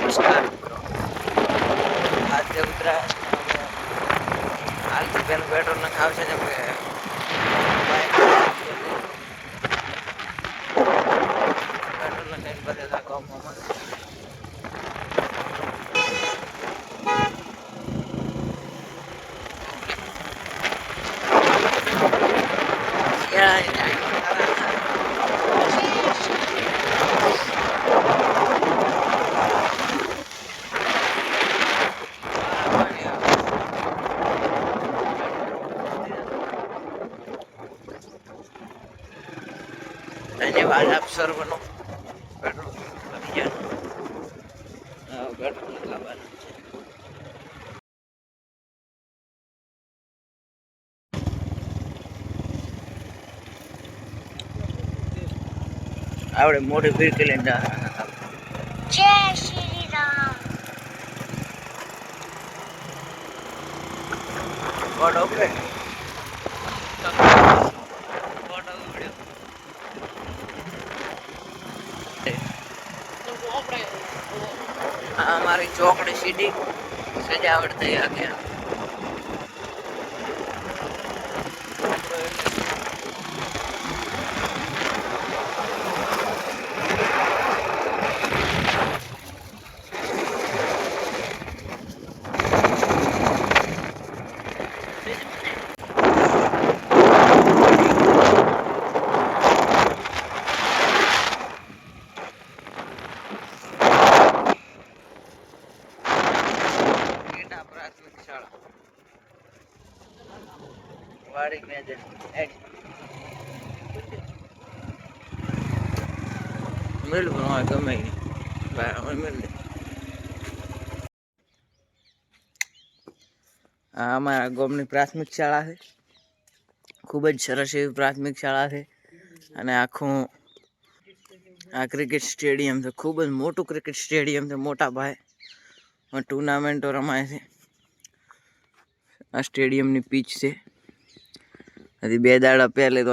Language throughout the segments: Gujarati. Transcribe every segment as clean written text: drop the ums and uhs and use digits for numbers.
નમસ્કાર મિત્રો. આજે ઉતરાય હાલથી પેલું પેટ્રોલ નખાવશે ને પેટ્રોલ નખાઈને બધા ગામમાં ધન્યવાદ આપ સર્વનો. પેટ્રોલ આવી ગયા, પેટ્રોલ નખાવવાનું છે. આવડે મોટી ફિરકી લઈને જય શ્રી રામ. ફોટો ઉભરે हमारी चौकड़ी सीढ़ी सजावट तैयार गया. वाड़ी में जे मिल बना गमे मिल आ हमारा गामनी प्राथमिक शाळा है. खूब ज सरस एवी प्राथमिक शाळा है અને આખું આ ક્રિકેટ સ્ટેડિયમ છે. ખૂબ જ મોટું ક્રિકેટ સ્ટેડિયમ છે. મોટા ભાઈ ટુર્નામેન્ટો રમાય છે. આ સ્ટેડિયમની પીચ છે. હજી 2 દાડા પહેલે તો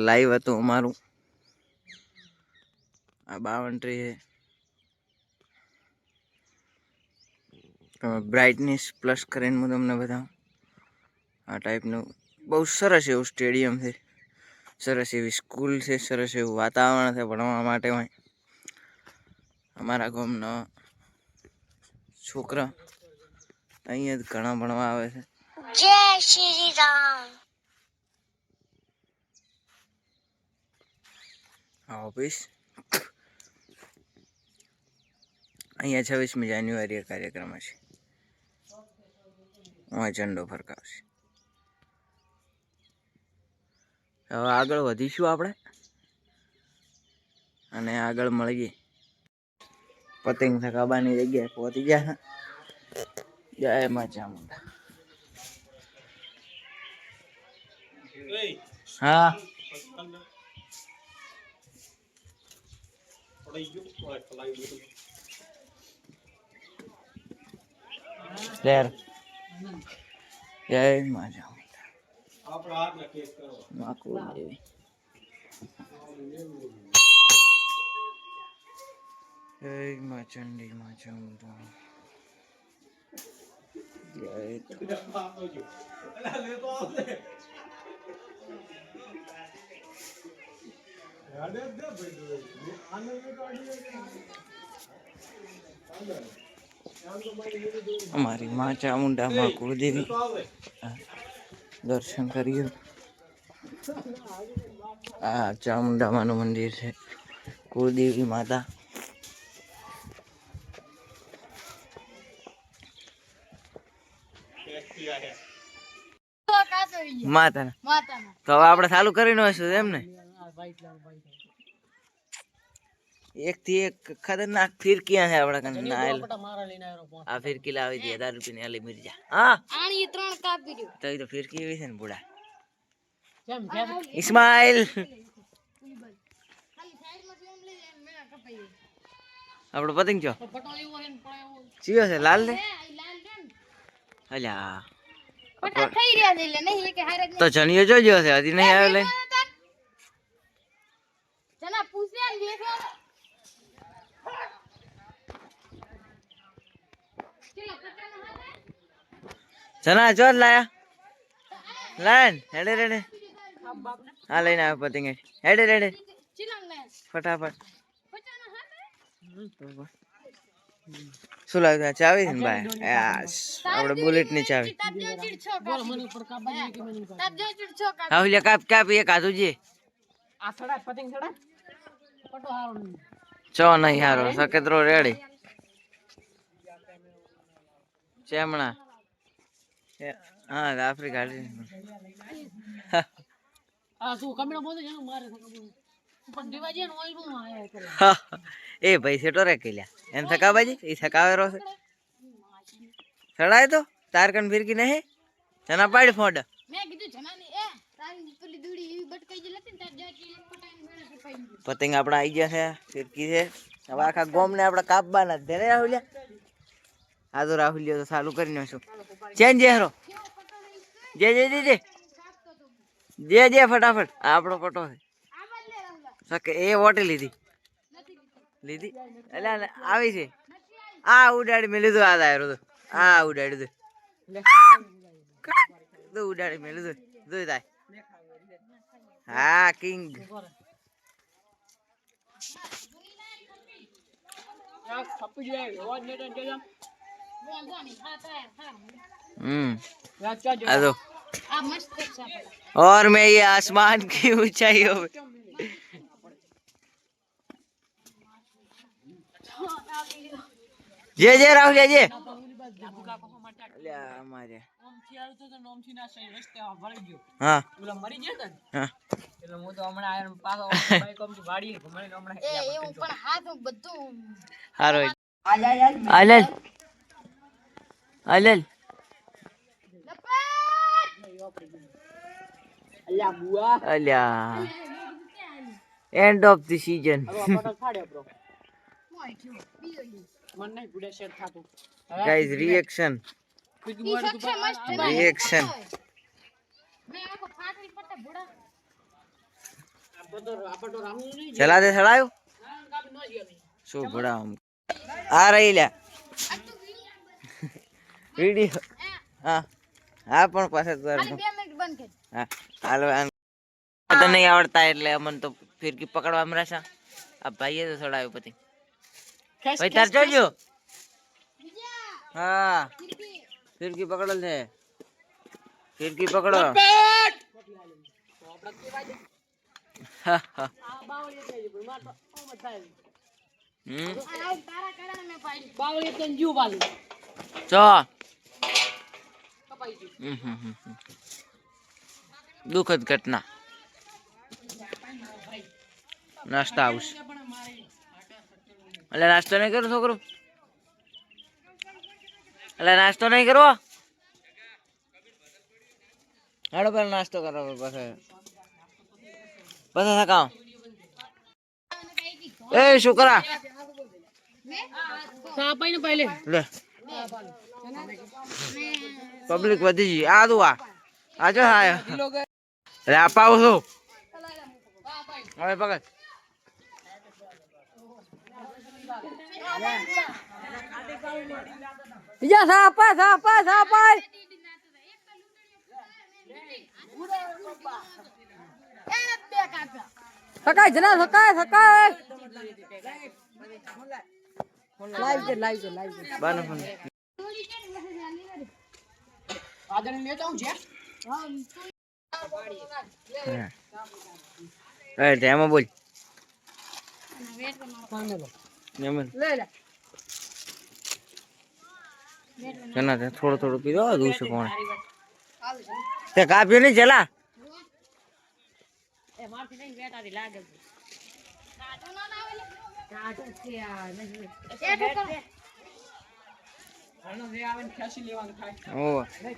લાઈવ હતું અમારું. આ બાઉન્ડ્રી છે. બ્રાઇટનેસ પ્લસ કરીને હું તમને બતાવું. આ ટાઈપનું બહુ સરસ એવું સ્ટેડિયમ છે. સરસ એવી સ્કૂલ છે. સરસ એવું વાતાવરણ છે ભણવા માટે. અમારા ગામના છોકરા અહીંયા જ ઘણા ભણવા આવે છે. જય શ્રી રામ. ઓફિસ અહીંયા 26મી જાન્યુઆરીએ કાર્યક્રમ હશે. ઝંડો ફરકાવશે. હવે આગળ વધીશું આપણે અને આગળ મળીએ. પતંગ થકાબાની જગ્યાએ પહોંચી ગયા. જય મા ચામુંડા. હા જય મા ચામુંડા. જય મા ચંડી મા ચામુંડા. हमारी माँ चामुंडा माँ कुलदेवी दर्शन करिए. आ चामुंडा माँ मंदिर है. कुलदेवी माता माता तो આપણે ચાલુ કરીને હશું એમ ને. એક થી એક ખતરનાક ફિરકીયા છે આપડા કને નાયલ. આ ફિરકી લાવી દી 1000 રૂપિયા ની આલી મિર્જા. હા આણી 3 કાપી દો તો એ તો ફિરકી એવી છે ને બુડા. ઇસ્માઈલ આપણો પતંગ જો ચિયો છે લાલ ને અલ્યા પટા થઈ રહ્યા છે એટલે નહીં કે હારે તો જણિયો જોજો છે હજી નહીં આવ્યો લે જના પૂછ્યા દેખો જના ચોર લાયા લાયન હેડે રેડે હા લઈને આવ્યો પતંગ હેડે રેડે ફટાફટ શું લાગ્યું ચાવી છે ને ભાઈ આપણે બુલેટ ની ચાવી હા લે કાપ કાપ એક આધું જે ચો નહીં હારો સકેત્રો રેડી ચેમણા હા રાફરી કાઢી એ ભાઈ સેટો રે કેલ્યા એમ થકાબાજી એ થકાવે રો છે સડાય તો તારકન ફિરકી નહીં જના પાડી ફોડ પતંગ આપડા આવી ગયા છે ફિરકી છે હવે આખા ગોમ ને આપડા કાપવાના જ ધરે રાહુલ્યા આ તો રાહુલ્યો તો ચાલુ કરી નાખશું ચેન જે હરો જે જે જે જે જે જે ફટાફટ આપણો પટો છે સકે એ વોટી લીધી લીધી એટલે આવી છે આ ઉડાડી મેં લીધું આ દાયરો તો આ ઉડાડી દે ઉડાડી મેં લીધું જોઈ થાય હા કિંગ दो और मैं ये आसमान की ऊंचाइयों में जे जे राहुल जे हमारे हाँ अलेल अलेल अल्યા end of the season guys reaction reaction ચલા દે સડાયું શું ભડા આ રહી લ્યા વિડિયો હા હા પણ પાછા હા હાલો તો નહીં આવડતા એટલે અમને તો ફિરકી પકડવા મરાશા આ ભાઈએ તો સડાયું પછી ભાઈ તાર જોજો હા ફિરકી પકડો છે ફિરકી પકડો ચો દુઃખદ ઘટના નાસ્તા આવશે એટલે નાસ્તો નહીં કરો છોકરો એટલે નાસ્તો નહીં કરવો હાડો પેલા નાસ્તો કરો પછી પછી થકાવ એ છોકરા લે પબ્લિક વધી ગઈ આ દુ આજો હા અરે આપાવ છો હવે પકડ બીજા સાપા સાપા સાપા સકાય જના સકાય સકાય લાઈવ છે લાઈવ છે બાનો ફોન આદન લે જાઉં છે એ ધેમો બોલ લે લે કના તે થોડો થોડો પીધો દૂસરો કોણ તે કાપ્યો નહીં ચલા એ મારથી નહીં બેટારી લાગે કાટો ના આવે કાટો છે આ નહીં એ ઠોકર હણો રે આવે ને ખેસી લેવાનું થાય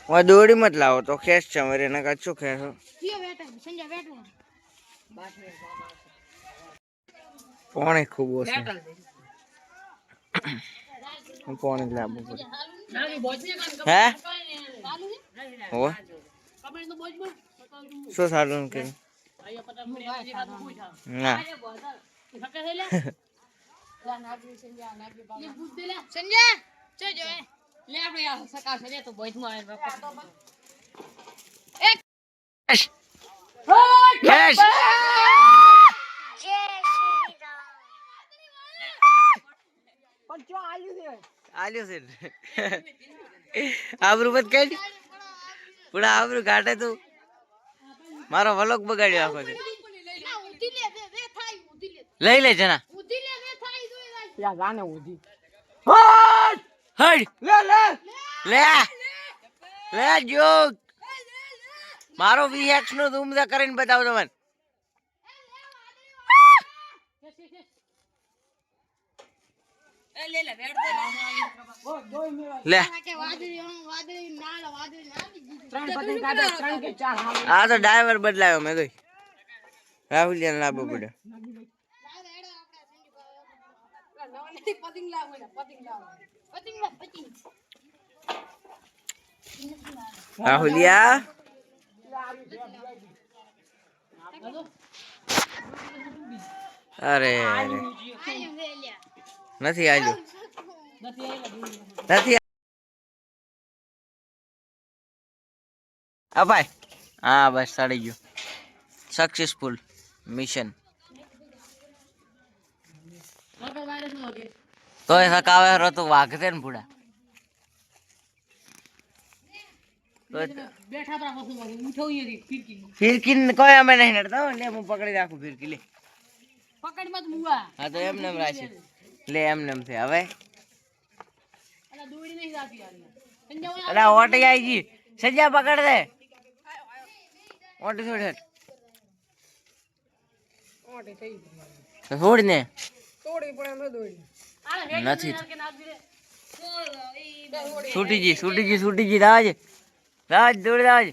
ઓ દોડી મત લાવો તો ખેસ છે મરે ના કાચો ખેસો કયો બેટા સંજા બેટો પાણી ખૂબ ઓછું પાણી લાવવું પડે હે હો શું સારું કે ના સંજય લે આપણે આ સકા છે તો બોઈમાં આવે યસ યસ આલ્યો છે આબરૂ મત કાઢ પૂરા આબરૂ કાઢે તું મારો વલોક બગાડ્યો આખો છે લઈ લે જણા હડ લે લે લે લે જો મારો VX નો ઝૂમ કરીને બતાવો તમને લે આ તો ડ્રાઈવર બદલાયો મેં કઈ રાહુલિયા લાવવો પડે રાહુલિયા અરે નથી આલ્યું નથી ભાઈ હા બસ સડી ગયું સક્સેસફુલ મિશન તો એ સકાવે રો તો વાગતે ને પૂડા ફિરકી કોઈ અમે નહીં નડતા લે હું પકડી રાખું ફિરકી લે હા તો એમને એમ રાખી લે એમને એમ છે હવે અલા ઓટી આવી ગઈ સજા પકડ દે ઓટી છોડ છોડ ને નથી છૂટી રાજ રાજ દોડ રાજ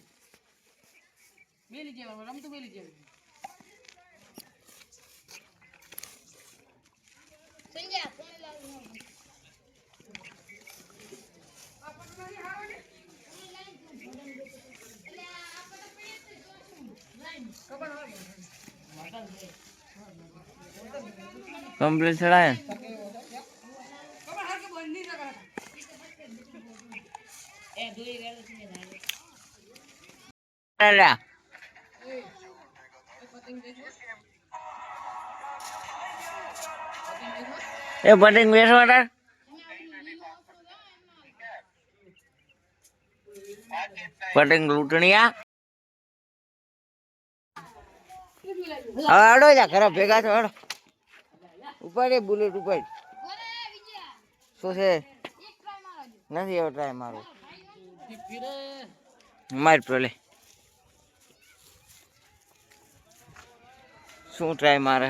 કમ્પ્લીટ ચડાય એ પતંગ બેસવા પતંગ લૂંટણીયા હવે અડો જા ખરાબ ભેગા છો અડો ઉપાડે બુલેટ ઉપાડ શું છે નથી એવો ટ્રાય મારો માર પેલે શું ટ્રાય મારે